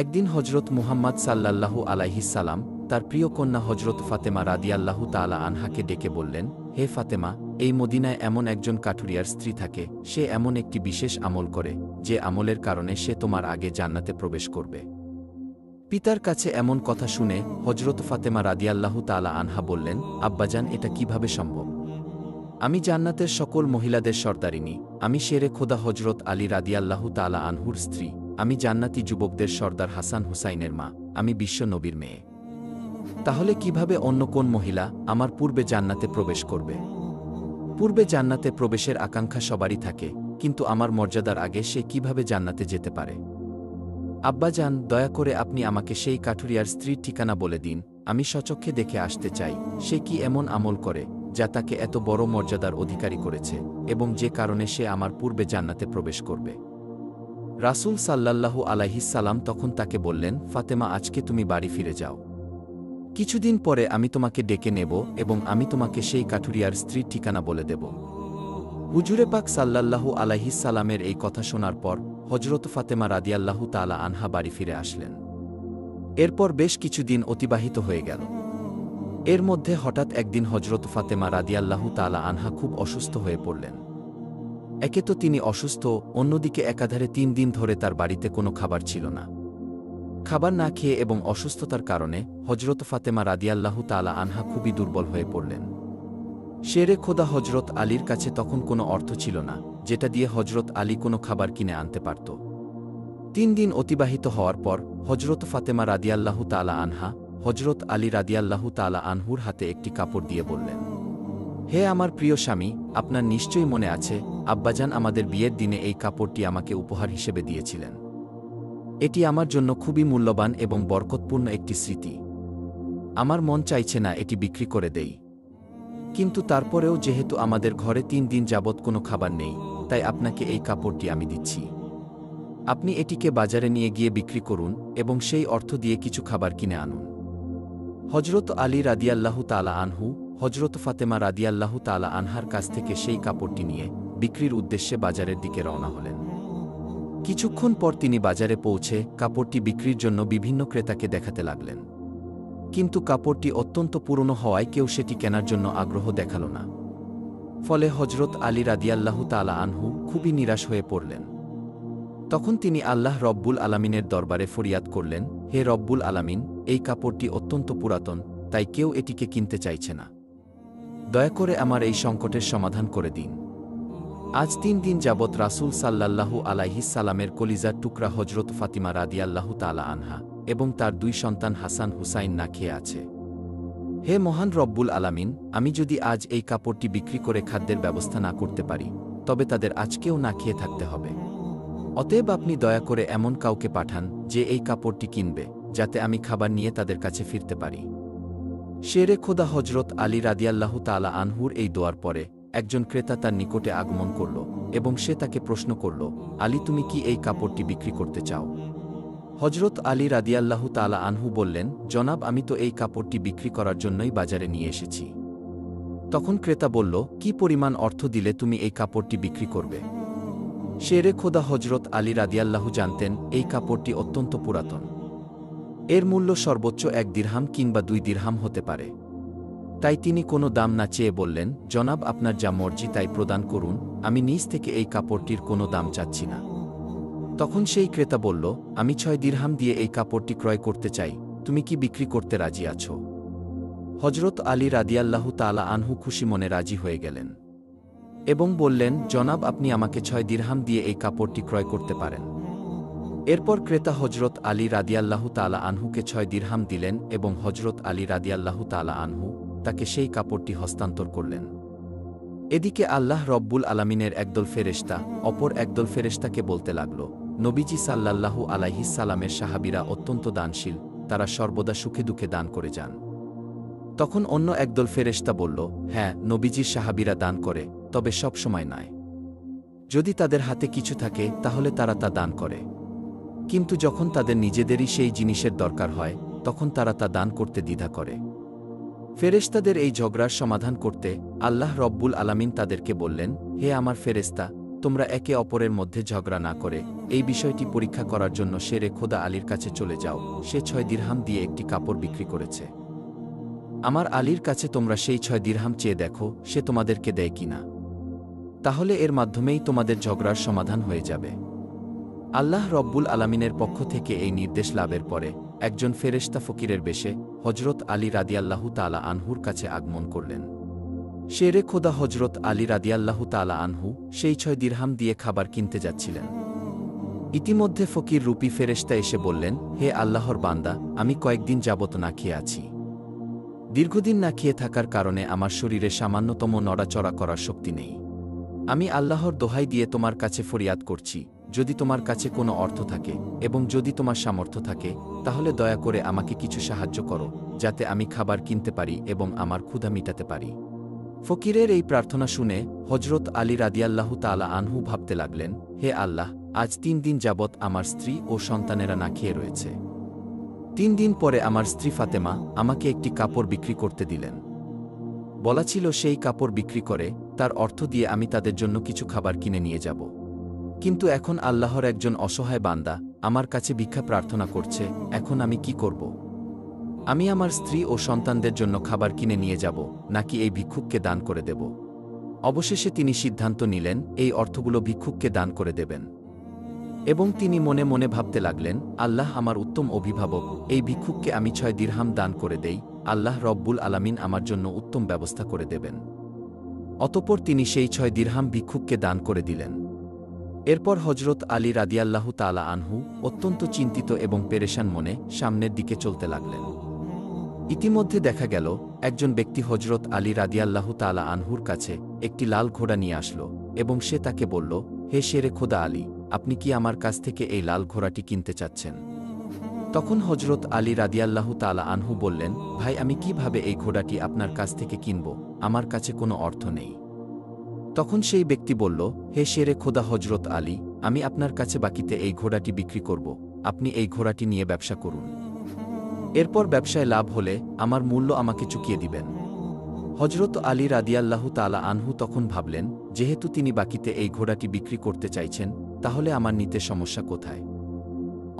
একদিন হজরত মুহাম্মদ সাল্লাল্লাহু আলাইহিস সালাম তার প্রিয় কন্যা হজরত ফাতেমা রাদিয়াল্লাহু তাআলা আনহাকে ডেকে বললেন, হে ফাতেমা, এই মদিনায় এমন একজন কাঠুরিয়ার স্ত্রী থাকে, সে এমন একটি বিশেষ আমল করে, যে আমলের কারণে সে তোমার আগে জান্নাতে প্রবেশ করবে। পিতার কাছে এমন কথা শুনে হজরত ফাতেমা রাদিয়াল্লাহু তাআলা আনহা বললেন, আব্বাজান, এটা কিভাবে সম্ভব? আমি জান্নাতের সকল মহিলাদের সর্দারিনী, আমি শেরে খোদা হজরত আলী রাদিয়াল্লাহু তাআলা আনহুর স্ত্রী, আমি জান্নাতি যুবকদের সর্দার হাসান হুসাইনের মা, আমি বিশ্ব নবীর মেয়ে। তাহলে কিভাবে অন্য কোন মহিলা আমার পূর্বে জান্নাতে প্রবেশ করবে? পূর্বে জান্নাতে প্রবেশের আকাঙ্ক্ষা সবারই থাকে, কিন্তু আমার মর্যাদার আগে সে কিভাবে জান্নাতে যেতে পারে? আব্বাজান, দয়া করে আপনি আমাকে সেই কাঠুরিয়ার স্ত্রীর ঠিকানা বলে দিন, আমি স্বচক্ষে দেখে আসতে চাই সে কি এমন আমল করে যা তাকে এত বড় মর্যাদার অধিকারী করেছে, এবং যে কারণে সে আমার পূর্বে জান্নাতে প্রবেশ করবে। রাসূল সাল্লাল্লাহু আলাইহিস সালাম তখন তাকে বললেন, ফাতেমা, আজকে তুমি বাড়ি ফিরে যাও। কিছুদিন পরে আমি তোমাকে ডেকে নেব এবং আমি তোমাকে সেই কাঠুরিয়ার স্ত্রীর ঠিকানা বলে দেব। হুজুরে পাক সাল্লাল্লাহু আলাইহিস সালামের এই কথা শোনার পর হজরত ফাতেমা রাদিয়াল্লাহু তাআলা আনহা বাড়ি ফিরে আসলেন। এরপর বেশ কিছুদিন অতিবাহিত হয়ে গেল। এর মধ্যে হঠাৎ একদিন হজরত ফাতেমা রাদিয়াল্লাহু তাআলা আনহা খুব অসুস্থ হয়ে পড়লেন। একে তো তিনি অসুস্থ, অন্যদিকে একাধারে ৩ দিন ধরে তার বাড়িতে কোনো খাবার ছিল না। খাবার না খেয়ে এবং অসুস্থতার কারণে হজরত ফাতেমা রাদিয়াল্লাহু তাআলা আনহা খুবই দুর্বল হয়ে পড়লেন। শেরে খোদা হজরত আলীর কাছে তখন কোনো অর্থ ছিল না, যেটা দিয়ে হজরত আলী কোনো খাবার কিনে আনতে পারত। ৩ দিন অতিবাহিত হওয়ার পর হজরত ফাতেমা রাদিয়াল্লাহু তাআলা আনহা হজরত আলী রাদিয়াল্লাহু তাআলা আনহুর হাতে একটি কাপড় দিয়ে বললেন, হে আমার প্রিয় স্বামী, আপনার নিশ্চয়ই মনে আছে আব্বাজান আমাদের বিয়ের দিনে এই কাপড়টি আমাকে উপহার হিসেবে দিয়েছিলেন। এটি আমার জন্য খুবই মূল্যবান এবং বরকতপূর্ণ একটি স্মৃতি। আমার মন চাইছে না এটি বিক্রি করে দেই, কিন্তু তারপরেও যেহেতু আমাদের ঘরে ৩ দিন যাবৎ কোনো খাবার নেই, তাই আপনাকে এই কাপড়টি আমি দিচ্ছি। আপনি এটিকে বাজারে নিয়ে গিয়ে বিক্রি করুন এবং সেই অর্থ দিয়ে কিছু খাবার কিনে আনুন। হজরত আলী রাদিয়াল্লাহু তাআলা আনহু হজরত ফাতেমা রাদিয়াল্লাহু তাআলা আনহার কাছ থেকে সেই কাপড়টি নিয়ে বিক্রির উদ্দেশ্যে বাজারের দিকে রওনা হলেন। কিছুক্ষণ পর তিনি বাজারে পৌঁছে কাপড়টি বিক্রির জন্য বিভিন্ন ক্রেতাকে দেখাতে লাগলেন, কিন্তু কাপড়টি অত্যন্ত পুরনো হওয়ায় কেউ সেটি কেনার জন্য আগ্রহ দেখাল না। ফলে হজরত আলী রাদিয়াল্লাহু তাআলা আনহু খুবই নিরাশ হয়ে পড়লেন। তখন তিনি আল্লাহ রব্বুল আলামিনের দরবারে ফরিয়াদ করলেন, হে রব্বুল আলামিন, এই কাপড়টি অত্যন্ত পুরাতন, তাই কেউ এটিকে কিনতে চাইছে না। দয়া করে আমার এই সংকটের সমাধান করে দিন। আজ ৩ দিন যাবৎ রাসূল সাল্লাল্লাহু আলাইহিস সালামের কলিজার টুকরা হজরত ফাতিমা রাদিয়াল্লাহু তাআলা আনহা এবং তার ২ সন্তান হাসান হুসাইন না খেয়ে আছে। হে মহান রব্বুল আলামিন, আমি যদি আজ এই কাপড়টি বিক্রি করে খাদ্যের ব্যবস্থা না করতে পারি, তবে তাদের আজকেও না খেয়ে থাকতে হবে। অতএব আপনি দয়া করে এমন কাউকে পাঠান যে এই কাপড়টি কিনবে, যাতে আমি খাবার নিয়ে তাদের কাছে ফিরতে পারি। শেরে খোদা হজরত আলী রাদিয়াল্লাহু তাআলা আনহুর এই দোয়ার পরে একজন ক্রেতা তার নিকটে আগমন করল এবং সে তাকে প্রশ্ন করল, আলী, তুমি কি এই কাপড়টি বিক্রি করতে চাও? হজরত আলী রাদিয়াল্লাহু তাআলা আনহু বললেন, জনাব, আমি তো এই কাপড়টি বিক্রি করার জন্যই বাজারে নিয়ে এসেছি। তখন ক্রেতা বলল, কি পরিমাণ অর্থ দিলে তুমি এই কাপড়টি বিক্রি করবে? শেরে খোদা হজরত আলী রাদিয়াল্লাহু জানতেন এই কাপড়টি অত্যন্ত পুরাতন। এর মূল্য সর্বোচ্চ ১ দিরহাম কিংবা ২ দিরহাম হতে পারে। তাই তিনি কোনো দাম না চেয়ে বললেন, জনাব, আপনার যা মর্জি তাই প্রদান করুন, আমি নিজ থেকে এই কাপড়টির কোনো দাম চাচ্ছি না। তখন সেই ক্রেতা বলল, আমি ৬ দিরহাম দিয়ে এই কাপড়টি ক্রয় করতে চাই, তুমি কি বিক্রি করতে রাজি আছো? হজরত আলী রাদিয়াল্লাহু তাআলা আনহু খুশি মনে রাজি হয়ে গেলেন এবং বললেন, জনাব, আপনি আমাকে ৬ দিরহাম দিয়ে এই কাপড়টি ক্রয় করতে পারেন। এরপর ক্রেতা হজরত আলী রাদিয়াল্লাহু তাআলা আনহুকে ৬ দিরহাম দিলেন এবং হজরত আলী রাদিয়াল্লাহু তাআলা আনহু তাকে সেই কাপড়টি হস্তান্তর করলেন। এদিকে আল্লাহ রব্বুল আলামিনের একদল ফেরেশতা অপর একদল ফেরেশতাকে বলতে লাগল, নবীজি সাল্লাল্লাহু আলাইহিস সালামের সাহাবীরা অত্যন্ত দানশীল, তারা সর্বদা সুখে দুঃখে দান করে যান। তখন অন্য একদল ফেরেশতা বলল, হ্যাঁ, নবীজির সাহাবীরা দান করে, তবে সব সময় নয়। যদি তাদের হাতে কিছু থাকে তাহলে তারা তা দান করে, কিন্তু যখন তাদের নিজেদেরই সেই জিনিসের দরকার হয় তখন তারা তা দান করতে দ্বিধা করে। ফেরেশতাদের এই ঝগড়ার সমাধান করতে আল্লাহ রব্বুল আলামিন তাদেরকে বললেন, হে আমার ফেরেশতা, তোমরা একে অপরের মধ্যে ঝগড়া না করে এই বিষয়টি পরীক্ষা করার জন্য শেরে খোদা আলীর কাছে চলে যাও, সে 6 দিরহাম দিয়ে একটি কাপড় বিক্রি করেছে। আমার আলীর কাছে তোমরা সেই 6 দিরহাম চেয়ে দেখো সে তোমাদেরকে দেয় কিনা। তাহলে এর মাধ্যমেই তোমাদের ঝগড়ার সমাধান হয়ে যাবে। আল্লাহ রব্বুল আলামিনের পক্ষ থেকে এই নির্দেশ লাভের পরে একজন ফেরেশতা ফকিরের বেশে হজরত আলী রাদিয়াল্লাহু তাআলা আনহুর কাছে আগমন করলেন। শেরে খোদা হজরত আলী রাদিয়াল্লাহু তাআলা আনহু সেই 6 দিরহাম দিয়ে খাবার কিনতে যাচ্ছিলেন। ইতিমধ্যে ফকির রূপী ফেরেশতা এসে বললেন, হে আল্লাহর বান্দা, আমি কয়েকদিন যাবত না খেয়ে আছি। দীর্ঘদিন না খেয়ে থাকার কারণে আমার শরীরে সামান্যতম নড়াচড়া করার শক্তি নেই। আমি আল্লাহর দোহাই দিয়ে তোমার কাছে ফরিয়াদ করছি, যদি তোমার কাছে কোনো অর্থ থাকে এবং যদি তোমার সামর্থ্য থাকে, তাহলে দয়া করে আমাকে কিছু সাহায্য করো, যাতে আমি খাবার কিনতে পারি এবং আমার ক্ষুধা মিটাতে পারি। ফকিরের এই প্রার্থনা শুনে হজরত আলী রাদিয়াল্লাহু তাআলা আনহু ভাবতে লাগলেন, হে আল্লাহ, আজ 3 দিন যাবৎ আমার স্ত্রী ও সন্তানেরা না খেয়ে রয়েছে। 3 দিন পরে আমার স্ত্রী ফাতেমা আমাকে একটি কাপড় বিক্রি করতে দিলেন। বলা ছিল সেই কাপড় বিক্রি করে তার অর্থ দিয়ে আমি তাদের জন্য কিছু খাবার কিনে নিয়ে যাব। কিন্তু এখন আল্লাহর একজন অসহায় বান্দা আমার কাছে ভিক্ষা প্রার্থনা করছে, এখন আমি কি করব? আমি আমার স্ত্রী ও সন্তানদের জন্য খাবার কিনে নিয়ে যাব, নাকি এই ভিক্ষুককে দান করে দেব? অবশেষে তিনি সিদ্ধান্ত নিলেন এই অর্থগুলো ভিক্ষুককে দান করে দেবেন। এবং তিনি মনে মনে ভাবতে লাগলেন, আল্লাহ আমার উত্তম অভিভাবক, এই ভিক্ষুককে আমি 6 দিরহাম দান করে দেই, আল্লাহ রব্বুল আলামিন আমার জন্য উত্তম ব্যবস্থা করে দেবেন। অতঃপর তিনি সেই 6 দিরহাম ভিক্ষুককে দান করে দিলেন। এরপর হজরত আলী রাদিয়াল্লাহু তাআলা আনহু অত্যন্ত চিন্তিত এবং পেরেশান মনে সামনের দিকে চলতে লাগলেন। ইতিমধ্যে দেখা গেল একজন ব্যক্তি হজরত আলী রাদিয়াল্লাহু তাআলা আনহুর কাছে একটি লাল ঘোড়া নিয়ে আসলো এবং সে তাকে বলল, হে শেরে খোদা আলী, আপনি কি আমার কাছ থেকে এই লাল ঘোড়াটি কিনতে চাচ্ছেন? তখন হজরত আলী রাদিয়াল্লাহু তাআলা আনহু বললেন, ভাই, আমি কিভাবে এই ঘোড়াটি আপনার কাছ থেকে কিনব? আমার কাছে কোনো অর্থ নেই। তখন সেই ব্যক্তি বলল, হে শেরে খোদা হজরত আলী, আমি আপনার কাছে বাকিতে এই ঘোড়াটি বিক্রি করব, আপনি এই ঘোড়াটি নিয়ে ব্যবসা করুন। এরপর ব্যবসায় লাভ হলে আমার মূল্য আমাকে চুকিয়ে দিবেন। হজরত আলী রাদিয়াল্লাহু তাআলা আনহু তখন ভাবলেন, যেহেতু তিনি বাকিতে এই ঘোড়াটি বিক্রি করতে চাইছেন, তাহলে আমার নিতে সমস্যা কোথায়?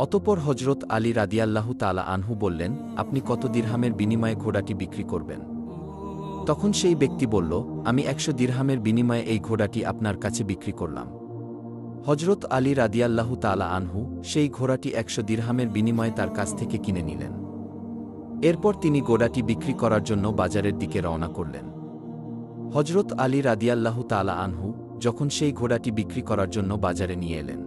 অতঃপর হজরত আলী রাদিয়াল্লাহু তাআলা আনহু বললেন, আপনি কত দিরহামের বিনিময়ে ঘোড়াটি বিক্রি করবেন? তখন সেই ব্যক্তি বলল, আমি 100 দিরহামের বিনিময়ে এই ঘোড়াটি আপনার কাছে বিক্রি করলাম। হজরত আলী রাদিয়াল্লাহু তাআলা আনহু সেই ঘোড়াটি 100 দিরহামের বিনিময়ে তার কাছ থেকে কিনে নিলেন। এরপর তিনি ঘোড়াটি বিক্রি করার জন্য বাজারের দিকে রওনা করলেন। হজরত আলী রাদিয়াল্লাহু তাআলা আনহু যখন সেই ঘোড়াটি বিক্রি করার জন্য বাজারে নিয়ে এলেন,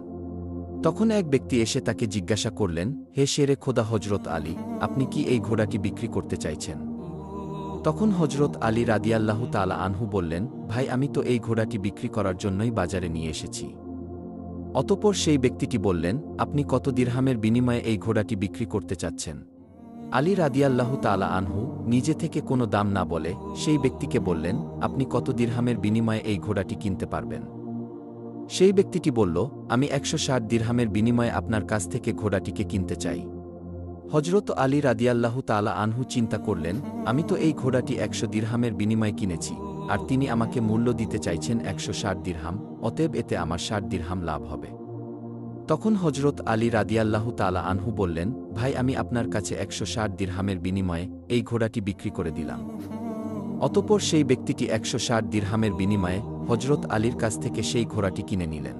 তখন এক ব্যক্তি এসে তাকে জিজ্ঞাসা করলেন, হে শেরে খোদা হজরত আলী, আপনি কি এই ঘোড়াটি বিক্রি করতে চাইছেন? তখন হজরত আলী রাদিয়াল্লাহু তাআলা আনহু বললেন, ভাই, আমি তো এই ঘোড়াটি বিক্রি করার জন্যই বাজারে নিয়ে এসেছি। অতঃপর সেই ব্যক্তিটি বললেন, আপনি কত দিরহামের বিনিময়ে এই ঘোড়াটি বিক্রি করতে চাচ্ছেন? আলী রাদিয়াল্লাহু তাআলা আনহু নিজে থেকে কোনো দাম না বলে সেই ব্যক্তিকে বললেন, আপনি কত দিরহামের বিনিময়ে এই ঘোড়াটি কিনতে পারবেন? সেই ব্যক্তিটি বলল, আমি 160 দিরহামের বিনিময়ে আপনার কাছ থেকে ঘোড়াটিকে কিনতে চাই। হজরত আলী রাদিয়াল্লাহু তাআলা আনহু চিন্তা করলেন, আমি তো এই ঘোড়াটি 100 দিরহামের বিনিময়ে কিনেছি, আর তিনি আমাকে মূল্য দিতে চাইছেন 160 দিরহাম, অতএব এতে আমার 60 দিরহাম লাভ হবে। তখন হজরত আলী রাদিয়াল্লাহু তাআলা আনহু বললেন, ভাই, আমি আপনার কাছে 160 দিরহামের বিনিময়ে এই ঘোড়াটি বিক্রি করে দিলাম। অতঃপর সেই ব্যক্তিটি 160 দিরহামের বিনিময়ে হজরত আলীর কাছ থেকে সেই ঘোড়াটি কিনে নিলেন।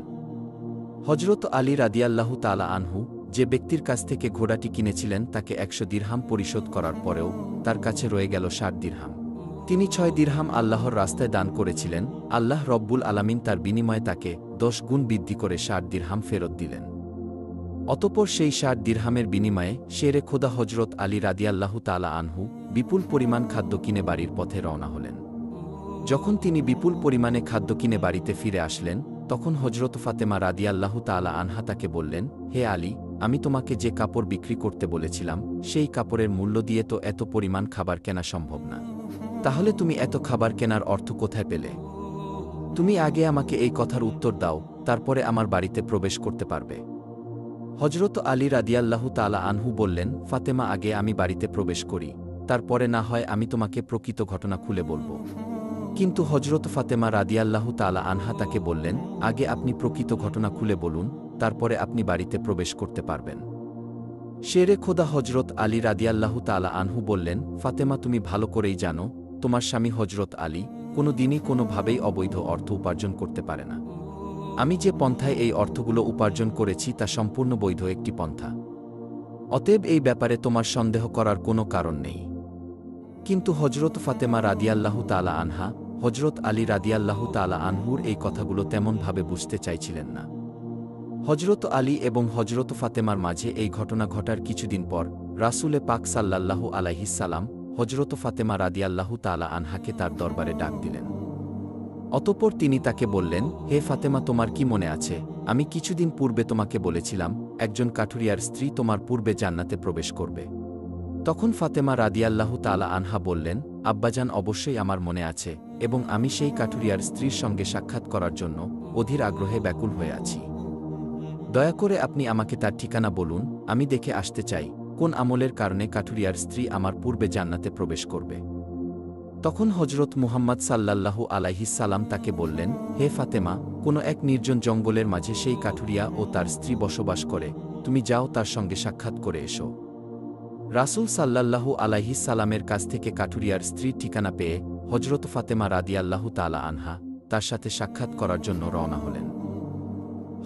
হজরত আলী রাদিয়াল্লাহু তাআলা আনহু যে ব্যক্তির কাছ থেকে ঘোড়াটি কিনেছিলেন তাকে 100 দিরহাম পরিশোধ করার পরেও তার কাছে রয়ে গেল 60 দিরহাম। তিনি 6 দিরহাম আল্লাহর রাস্তায় দান করেছিলেন, আল্লাহ রব্বুল আলামিন তার বিনিময়ে তাকে 10 গুণ বৃদ্ধি করে 60 দিরহাম ফেরত দিলেন। অতঃপর সেই 60 দিরহামের বিনিময়ে শেরে খোদা হজরত আলী রাদিয়াল্লাহু তাআলা আনহু বিপুল পরিমাণ খাদ্য কিনে বাড়ির পথে রওনা হলেন। যখন তিনি বিপুল পরিমাণে খাদ্য কিনে বাড়িতে ফিরে আসলেন, তখন হজরত ফাতেমা রাদিয়াল্লাহু তাআলা আনহা তাকে বললেন, হে আলী, আমি তোমাকে যে কাপড় বিক্রি করতে বলেছিলাম সেই কাপড়ের মূল্য দিয়ে তো এত পরিমাণ খাবার কেনা সম্ভব না। তাহলে তুমি এত খাবার কেনার অর্থ কোথায় পেলে? তুমি আগে আমাকে এই কথার উত্তর দাও, তারপরে আমার বাড়িতে প্রবেশ করতে পারবে। হজরত আলী রাদিয়াল্লাহু তাআলা আনহু বললেন, ফাতেমা, আগে আমি বাড়িতে প্রবেশ করি, তারপরে না হয় আমি তোমাকে প্রকৃত ঘটনা খুলে বলবো। কিন্তু হজরত ফাতেমা রাদিয়াল্লাহু তাআলা আনহা তাকে বললেন, আগে আপনি প্রকৃত ঘটনা খুলে বলুন, তারপরে আপনি বাড়িতে প্রবেশ করতে পারবেন। শেরে খোদা হজরত আলী রাদিয়াল্লাহু তাআলা আনহু বললেন, ফাতেমা তুমি ভালো করেই জানো, তোমার স্বামী হজরত আলী কোনো দিনই কোনোভাবেই অবৈধ অর্থ উপার্জন করতে পারে না। আমি যে পন্থায় এই অর্থগুলো উপার্জন করেছি তা সম্পূর্ণ বৈধ একটি পন্থা। অতএব এই ব্যাপারে তোমার সন্দেহ করার কোনো কারণ নেই। কিন্তু হজরত ফাতেমা রাদিয়াল্লাহু তাআলা আনহা হজরত আলী রাদিয়াল্লাহু তাআলা আনহুর এই কথাগুলো তেমনভাবে বুঝতে চাইছিলেন না। হজরত আলী এবং হজরত ফাতেমার মাঝে এই ঘটনা ঘটার কিছুদিন পর রাসূলে পাক সাল্লাল্লাহু আলাইহিস সালাম হজরত ফাতেমা রাদিয়াল্লাহু তাআলা আনহাকে তার দরবারে ডাক দিলেন। অতঃপর তিনি তাকে বললেন, হে ফাতেমা তোমার কি মনে আছে, আমি কিছুদিন পূর্বে তোমাকে বলেছিলাম একজন কাঠুরিয়ার স্ত্রী তোমার পূর্বে জান্নাতে প্রবেশ করবে। তখন ফাতেমা রাদিয়াল্লাহু তাআলা আনহা বললেন, আব্বাজান অবশ্যই আমার মনে আছে এবং আমি সেই কাঠুরিয়ার স্ত্রীর সঙ্গে সাক্ষাৎ করার জন্য অধীর আগ্রহে ব্যাকুল হয়ে আছি। দয়া করে আপনি আমাকে তার ঠিকানা বলুন, আমি দেখে আসতে চাই কোন আমলের কারণে কাঠুরিয়ার স্ত্রী আমার পূর্বে জান্নাতে প্রবেশ করবে। তখন হজরত মুহাম্মদ সাল্লাল্লাহু আলাইহিস সালাম তাকে বললেন, হে ফাতেমা, কোনো এক নির্জন জঙ্গলের মাঝে সেই কাঠুরিয়া ও তার স্ত্রী বসবাস করে, তুমি যাও তার সঙ্গে সাক্ষাৎ করে এসো। রাসূল সাল্লাল্লাহু আলাইহিস সালামের কাছ থেকে কাঠুরিয়ার স্ত্রীর ঠিকানা পেয়ে হজরত ফাতেমা রাদিয়াল্লাহু তাআলা আনহা তার সাথে সাক্ষাৎ করার জন্য রওনা হলেন।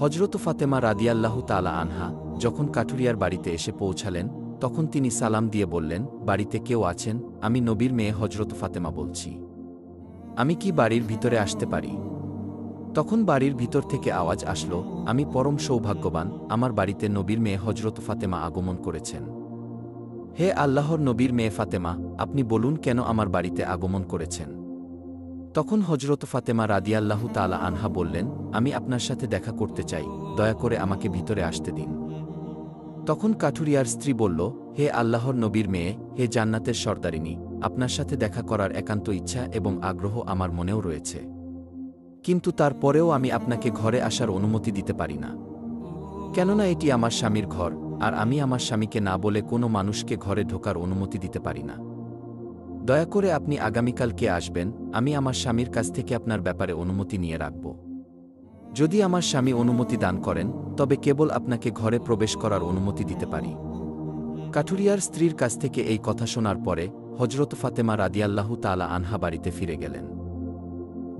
হজরত ফাতেমা রাদিয়াল্লাহু তাআলা আনহা যখন কাঠুরিয়ার বাড়িতে এসে পৌঁছালেন তখন তিনি সালাম দিয়ে বললেন, বাড়িতে কেউ আছেন? আমি নবীর মেয়ে হজরত ফাতেমা বলছি। আমি কি বাড়ির ভিতরে আসতে পারি? তখন বাড়ির ভিতর থেকে আওয়াজ আসলো, আমি পরম সৌভাগ্যবান, আমার বাড়িতে নবীর মেয়ে হজরত ফাতেমা আগমন করেছেন। হে আল্লাহর নবীর মেয়ে ফাতেমা, আপনি বলুন কেন আমার বাড়িতে আগমন করেছেন? তখন হজরত ফাতেমা রাদিয়াল্লাহু তাআলা আনহা বললেন, আমি আপনার সাথে দেখা করতে চাই, দয়া করে আমাকে ভিতরে আসতে দিন। তখন কাঠুরিয়ার স্ত্রী বলল, হে আল্লাহর নবীর মেয়ে, হে জান্নাতের সর্দারিনী, আপনার সাথে দেখা করার একান্ত ইচ্ছা এবং আগ্রহ আমার মনেও রয়েছে, কিন্তু তারপরেও আমি আপনাকে ঘরে আসার অনুমতি দিতে পারি না, কেননা এটি আমার স্বামীর ঘর, আর আমি আমার স্বামীকে না বলে কোনো মানুষকে ঘরে ঢোকার অনুমতি দিতে পারি না। দয়া করে আপনি আগামীকাল কে আসবেন, আমি আমার স্বামীর কাছ থেকে আপনার ব্যাপারে অনুমতি নিয়ে রাখব। যদি আমার স্বামী অনুমতি দান করেন তবে কেবল আপনাকে ঘরে প্রবেশ করার অনুমতি দিতে পারি। কাঠুরিয়ার স্ত্রীর কাছ থেকে এই কথা শোনার পরে হজরত ফাতেমা রাদিয়াল্লাহু তাআলা আনহা বাড়িতে ফিরে গেলেন।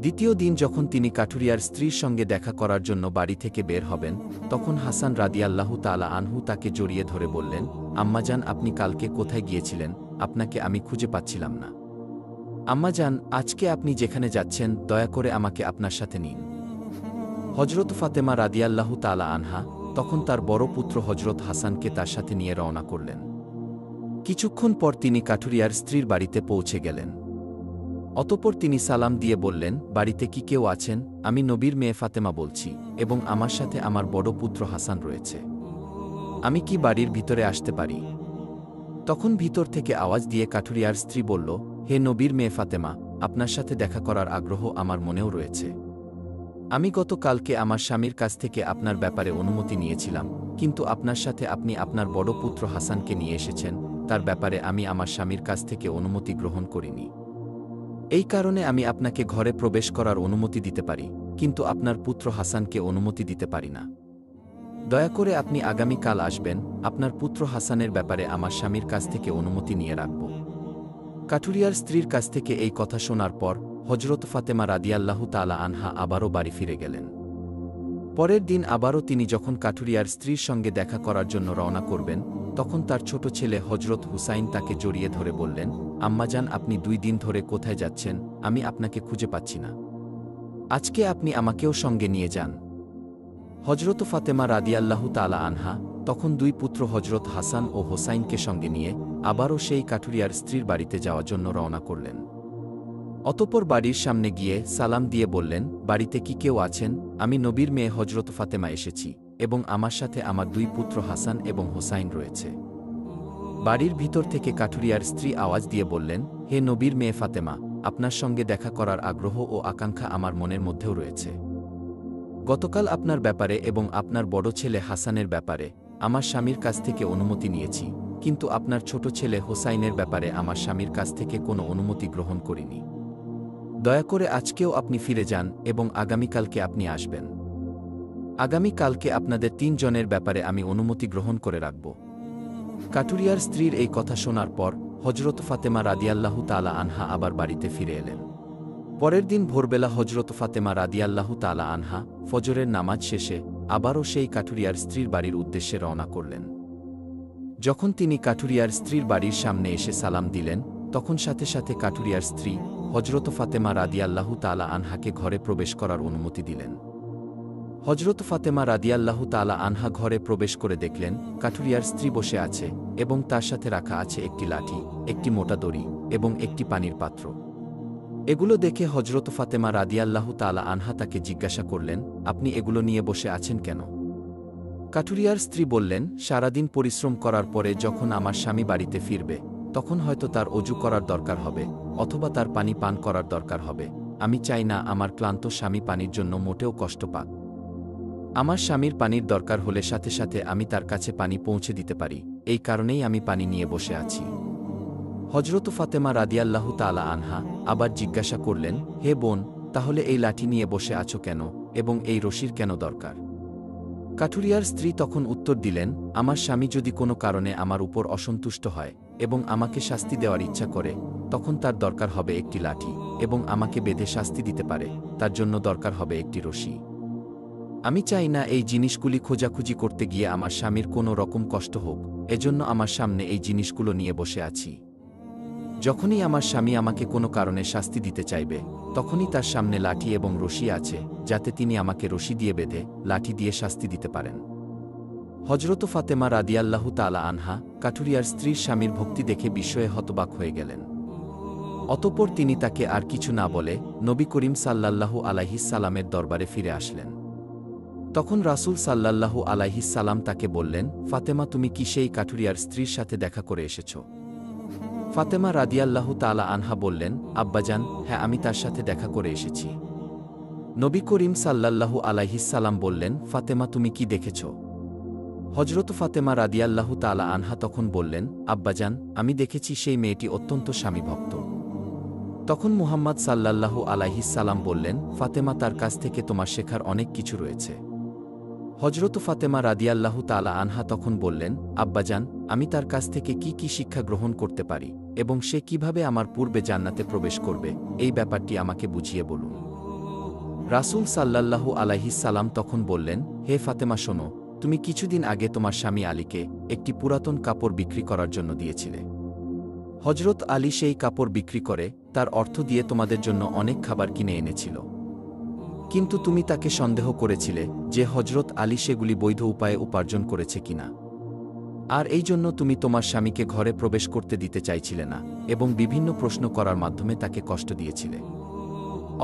দ্বিতীয় দিন যখন তিনি কাঠুরিয়ার স্ত্রীর সঙ্গে দেখা করার জন্য বাড়ি থেকে বের হবেন তখন হাসান রাদিয়াল্লাহু তাআলা আনহু তাকে জড়িয়ে ধরে বললেন, আম্মাজান আপনি কালকে কোথায় গিয়েছিলেন, আপনাকে আমি খুঁজে পাচ্ছিলাম না। আম্মাজান আজকে আপনি যেখানে যাচ্ছেন দয়া করে আমাকে আপনার সাথে নিন। হজরত ফাতেমা রাদিয়াল্লাহু তাআলা আনহা তখন তার বড় পুত্র হজরত হাসানকে তার সাথে নিয়ে রওনা করলেন। কিছুক্ষণ পর তিনি কাঠুরিয়ার স্ত্রীর বাড়িতে পৌঁছে গেলেন। অতঃপর তিনি সালাম দিয়ে বললেন, বাড়িতে কি কেউ আছেন? আমি নবীর মেয়ে ফাতেমা বলছি এবং আমার সাথে আমার বড় পুত্র হাসান রয়েছে, আমি কি বাড়ির ভিতরে আসতে পারি? তখন ভিতর থেকে আওয়াজ দিয়ে কাঠুরিয়ার স্ত্রী বলল, হে নবীর মেয়ে ফাতেমা, আপনার সাথে দেখা করার আগ্রহ আমার মনেও রয়েছে। আমি গতকালকে আমার স্বামীর কাছ থেকে আপনার ব্যাপারে অনুমতি নিয়েছিলাম, কিন্তু আপনার সাথে আপনি আপনার বড় পুত্র হাসানকে নিয়ে এসেছেন, তার ব্যাপারে আমি আমার স্বামীর কাছ থেকে অনুমতি গ্রহণ করিনি। এই কারণে আমি আপনাকে ঘরে প্রবেশ করার অনুমতি দিতে পারি, কিন্তু আপনার পুত্র হাসানকে অনুমতি দিতে পারি না। দয়া করে আপনি আগামীকাল আসবেন, আপনার পুত্র হাসানের ব্যাপারে আমার স্বামীর কাছ থেকে অনুমতি নিয়ে রাখব। কাঠুরিয়ার স্ত্রীর কাছ থেকে এই কথা শোনার পর হজরত ফাতেমা রাদিয়াল্লাহু তাআলা আনহা আবারও বাড়ি ফিরে গেলেন। পরের দিন আবারও তিনি যখন কাঠুরিয়ার স্ত্রীর সঙ্গে দেখা করার জন্য রওনা করবেন তখন তার ছোট ছেলে হজরত হুসাইন তাকে জড়িয়ে ধরে বললেন, আম্মাজান আপনি 2 দিন ধরে কোথায় যাচ্ছেন, আমি আপনাকে খুঁজে পাচ্ছি না, আজকে আপনি আমাকেও সঙ্গে নিয়ে যান। হজরত ফাতেমা রাদিয়াল্লাহু তাআলা আনহা তখন 2 পুত্র হজরত হাসান ও হোসাইনকে সঙ্গে নিয়ে আবারও সেই কাঠুরিয়ার স্ত্রীর বাড়িতে যাওয়ার জন্য রওনা করলেন। অতঃপর বাড়ির সামনে গিয়ে সালাম দিয়ে বললেন, বাড়িতে কি কেউ আছেন? আমি নবীর মেয়ে হজরত ফাতেমা এসেছি এবং আমার সাথে আমার 2 পুত্র হাসান এবং হোসাইন রয়েছে। বাড়ির ভিতর থেকে কাঠুরিয়ার স্ত্রী আওয়াজ দিয়ে বললেন, হে নবীর মেয়ে ফাতেমা, আপনার সঙ্গে দেখা করার আগ্রহ ও আকাঙ্ক্ষা আমার মনের মধ্যেও রয়েছে। গতকাল আপনার ব্যাপারে এবং আপনার বড় ছেলে হাসানের ব্যাপারে আমার স্বামীর কাছ থেকে অনুমতি নিয়েছি, কিন্তু আপনার ছোট ছেলে হোসাইনের ব্যাপারে আমার স্বামীর কাছ থেকে কোনো অনুমতি গ্রহণ করিনি। দয়া করে আজকেও আপনি ফিরে যান এবং আগামীকালকে আপনি আসবেন। আগামী কালকে আপনাদের 3 জনের ব্যাপারে আমি অনুমতি গ্রহণ করে রাখব। কাঠুরিয়ার স্ত্রীর এই কথা শোনার পর হজরত ফাতেমা রাদিয়াল্লাহু তাআলা আনহা আবার বাড়িতে ফিরে এলেন। পরের দিন ভোরবেলা হজরত ফাতেমা রাদিয়াল্লাহু তাআলা আনহা ফজরের নামাজ শেষে আবারও সেই কাঠুরিয়ার স্ত্রীর বাড়ির উদ্দেশ্যে রওনা করলেন। যখন তিনি কাঠুরিয়ার স্ত্রীর বাড়ির সামনে এসে সালাম দিলেন, তখন সাথে সাথে কাঠুরিয়ার স্ত্রী হজরত ফাতেমা রাদিয়াল্লাহু তাআলা আনহাকে ঘরে প্রবেশ করার অনুমতি দিলেন। হজরত ফাতেমা রাদিয়াল্লাহু তাআলা আনহা ঘরে প্রবেশ করে দেখলেন কাঠুরিয়ার স্ত্রী বসে আছে এবং তার সাথে রাখা আছে একটি লাঠি, একটি মোটা দড়ি এবং একটি পানির পাত্র। এগুলো দেখে হজরত ফাতেমা রাদিয়াল্লাহু তাআলা আনহা তাকে জিজ্ঞাসা করলেন, আপনি এগুলো নিয়ে বসে আছেন কেন? কাঠুরিয়ার স্ত্রী বললেন, সারাদিন পরিশ্রম করার পরে যখন আমার স্বামী বাড়িতে ফিরবে তখন হয়তো তার অজু করার দরকার হবে অথবা তার পানি পান করার দরকার হবে। আমি চাই না আমার ক্লান্ত স্বামী পানির জন্য মোটেও কষ্ট পাক। আমার স্বামীর পানির দরকার হলে সাথে সাথে আমি তার কাছে পানি পৌঁছে দিতে পারি, এই কারণেই আমি পানি নিয়ে বসে আছি। হজরত ফাতেমা রাদিয়াল্লাহু তাআলা আনহা আবার জিজ্ঞাসা করলেন, হে বোন, তাহলে এই লাঠি নিয়ে বসে আছো কেন এবং এই রশির কেন দরকার? কাঠুরিয়ার স্ত্রী তখন উত্তর দিলেন, আমার স্বামী যদি কোনো কারণে আমার উপর অসন্তুষ্ট হয় এবং আমাকে শাস্তি দেওয়ার ইচ্ছা করে, তখন তার দরকার হবে একটি লাঠি এবং আমাকে বেঁধে শাস্তি দিতে পারে, তার জন্য দরকার হবে একটি রশি। আমি চাই না এই জিনিসগুলি খোঁজাখুঁজি করতে গিয়ে আমার স্বামীর কোনো রকম কষ্ট হোক, এজন্য আমার সামনে এই জিনিসগুলো নিয়ে বসে আছি। যখনই আমার স্বামী আমাকে কোনো কারণে শাস্তি দিতে চাইবে, তখনই তার সামনে লাঠি এবং রশি আছে, যাতে তিনি আমাকে রশি দিয়ে বেঁধে লাঠি দিয়ে শাস্তি দিতে পারেন। হজরত ফাতেমা রাদিয়াল্লাহু তাআলা আনহা কাঠুরিয়ার স্ত্রীর স্বামীর ভক্তি দেখে বিস্ময়ে হতবাক হয়ে গেলেন। অতঃপর তিনি তাকে আর কিছু না বলে নবী করিম সাল্লাল্লাহু আলাইহিস সালামের দরবারে ফিরে আসলেন। তখন রাসূল সাল্লাল্লাহু আলাইহিস সালাম তাকে বললেন, ফাতেমা, তুমি কি সেই কাঠুরিয়ার স্ত্রীর সাথে দেখা করে এসেছ? ফাতেমা রাদিয়াল্লাহু তাআলা আনহা বললেন, আব্বাজান, হ্যাঁ, আমি তার সাথে দেখা করে এসেছি। নবী করিম সাল্লাল্লাহু আলাইহিস সালাম বললেন, ফাতেমা, তুমি কি দেখেছ? হজরত ফাতেমা রাদিয়াল্লাহু তাআলা আনহা তখন বললেন, আব্বাজান, আমি দেখেছি সেই মেয়েটি অত্যন্ত স্বামীভক্ত। তখন মুহাম্মদ সাল্লাল্লাহু আলাইহিস সালাম বললেন, ফাতেমা, তার কাছ থেকে তোমার শেখার অনেক কিছু রয়েছে। হজরত ফাতেমা রাদিয়াল্লাহু তাআলা আনহা তখন বললেন, আব্বাজান, আমি তার কাছ থেকে কি কি শিক্ষা গ্রহণ করতে পারি এবং সে কিভাবে আমার পূর্বে জান্নাতে প্রবেশ করবে, এই ব্যাপারটি আমাকে বুঝিয়ে বলুন। রাসূল সাল্লাল্লাহু আলাইহিস সালাম তখন বললেন, হে ফাতেমা, শোনো, তুমি কিছুদিন আগে তোমার স্বামী আলীকে একটি পুরাতন কাপড় বিক্রি করার জন্য দিয়েছিলে। হজরত আলী সেই কাপড় বিক্রি করে তার অর্থ দিয়ে তোমাদের জন্য অনেক খাবার কিনে এনেছিল। কিন্তু তুমি তাকে সন্দেহ করেছিলে যে হজরত আলী সেগুলি বৈধ উপায়ে উপার্জন করেছে কিনা, আর এই জন্য তুমি তোমার স্বামীকে ঘরে প্রবেশ করতে দিতে চাইছিলে না এবং বিভিন্ন প্রশ্ন করার মাধ্যমে তাকে কষ্ট দিয়েছিলে।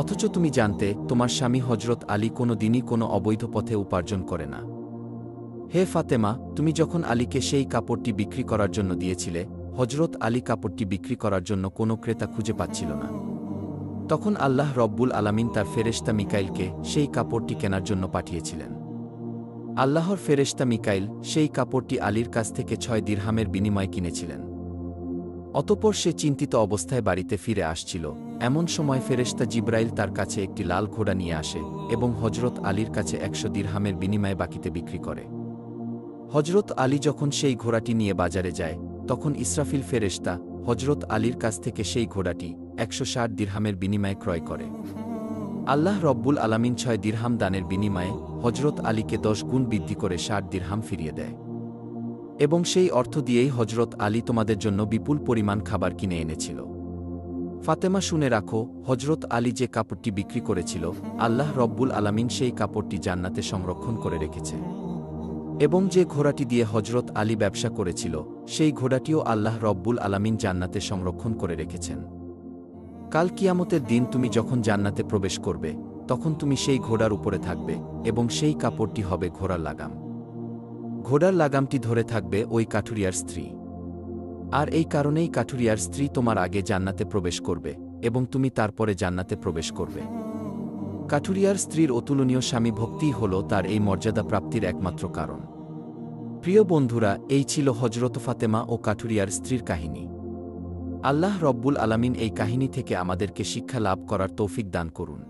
অথচ তুমি জানতে তোমার স্বামী হজরত আলী কোনো দিনই কোনো অবৈধ পথে উপার্জন করে না। হে ফাতেমা, তুমি যখন আলীকে সেই কাপড়টি বিক্রি করার জন্য দিয়েছিলে, হজরত আলী কাপড়টি বিক্রি করার জন্য কোনো ক্রেতা খুঁজে পাচ্ছিল না। তখন আল্লাহ রব্বুল আলামিন তার ফেরেশতা মিকাইলকে সেই কাপড়টি কেনার জন্য পাঠিয়েছিলেন। আল্লাহর ফেরেশতা মিকাইল সেই কাপড়টি আলীর কাছ থেকে 6 দিরহামের বিনিময়ে কিনেছিলেন। অতঃপর সে চিন্তিত অবস্থায় বাড়িতে ফিরে আসছিল, এমন সময় ফেরেশতা জিব্রাইল তার কাছে একটি লাল ঘোড়া নিয়ে আসে এবং হজরত আলীর কাছে 100 দিরহামের বিনিময়ে বাকিতে বিক্রি করে। হজরত আলী যখন সেই ঘোড়াটি নিয়ে বাজারে যায়, তখন ইসরাফিল ফেরেশতা হজরত আলীর কাছ থেকে সেই ঘোড়াটি 160 দিরহামের বিনিময়ে ক্রয় করে। আল্লাহ রব্বুল আলামিন 6 দিরহাম দানের বিনিময়ে হজরত আলীকে 10 গুণ বৃদ্ধি করে 60 দিরহাম ফিরিয়ে দেয় এবং সেই অর্থ দিয়েই হজরত আলী তোমাদের জন্য বিপুল পরিমাণ খাবার কিনে এনেছিল। ফাতেমা, শুনে রাখো, হজরত আলী যে কাপড়টি বিক্রি করেছিল, আল্লাহ রব্বুল আলামিন সেই কাপড়টি জান্নাতে সংরক্ষণ করে রেখেছে এবং যে ঘোড়াটি দিয়ে হজরত আলী ব্যবসা করেছিল, সেই ঘোড়াটিও আল্লাহ রব্বুল আলামিন জান্নাতে সংরক্ষণ করে রেখেছেন। কাল কিয়ামতের দিন তুমি যখন জান্নাতে প্রবেশ করবে, তখন তুমি সেই ঘোড়ার উপরে থাকবে এবং সেই কাপড়টি হবে ঘোড়ার লাগাম। ঘোড়ার লাগামটি ধরে থাকবে ওই কাঠুরিয়ার স্ত্রী, আর এই কারণেই কাঠুরিয়ার স্ত্রী তোমার আগে জান্নাতে প্রবেশ করবে এবং তুমি তারপরে জান্নাতে প্রবেশ করবে। কাঠুরিয়ার স্ত্রীর অতুলনীয় স্বামী ভক্তিই হল তার এই মর্যাদা প্রাপ্তির একমাত্র কারণ। প্রিয় বন্ধুরা, এই ছিল হজরত ফাতেমা ও কাঠুরিয়ার স্ত্রীর কাহিনী। আল্লাহ রব্বুল আলামিন এই কাহিনী থেকে আমাদেরকে শিক্ষা লাভ করার তৌফিক দান করুন।